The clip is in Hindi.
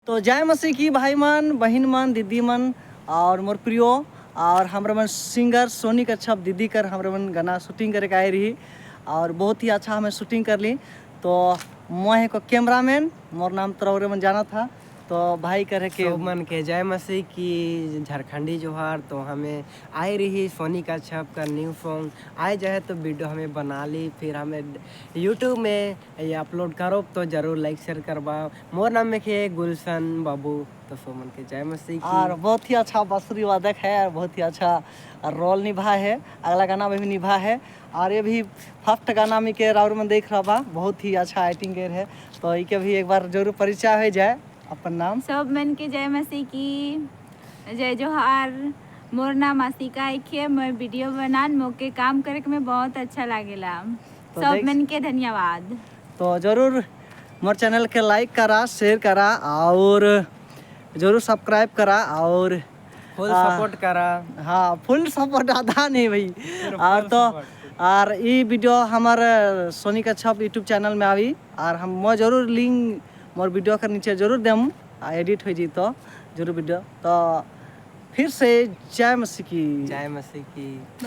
तो जय मसीह की भाई मन, बहन मन, दीदी मन और मोर प्रियो और हमरा मन सिंगर सोनी कच्छप दीदी कर हमरा मन गाना शूटिंग करे आए रही और बहुत ही अच्छा हमें शूटिंग कर ली। तो मैं को कैमरामैन, मोर नाम तरौरे मन जाना था। तो भाई करे के सब मन के जय मसीह की झारखंडी जोहार। तो हमें आए रही सोनी कच्छप का न्यू सॉन्ग आए जाए तो वीडियो हमें बना ली, फिर हमें यूट्यूब में ये अपलोड करो तो जरूर लाइक शेयर करवाओ। मोर नाम में के गुलशन बाबू। तो सब मन के जय मसीह की। और बहुत ही अच्छा बांसुरी वादक है और बहुत ही अच्छा रोल निभा है, अगला गाना में भी निभा है। और ये भी फर्स्ट गाना में के राउर में देख रहा बा, बहुत ही अच्छा एक्टिंग कर है। तो इके भी एक बार जरूर परिचय हो जाए। अपन नाम सब मन के जय मसीह की जय जोहार। मोर नाम आशिका है। मैं वीडियो बनान मोके काम करे के में बहुत अच्छा लागेला। तो सब मन के धन्यवाद। तो जरूर मोर चैनल के लाइक करा, शेयर करा और जरूर सब्सक्राइब करा और फुल सपोर्ट करा। हाँ, फुल सपोर्ट आधा नहीं भाई। और तो और ये वीडियो हमारे सोनी कच्छप यूट्यूब चैनल में आई और हम मैं जरूर लिंक मोर वीडियो के नीचे जरूर देम, एडिट हो जी तो जरूर वीडियो। तो फिर से जय मसीह की। जय मसीह की।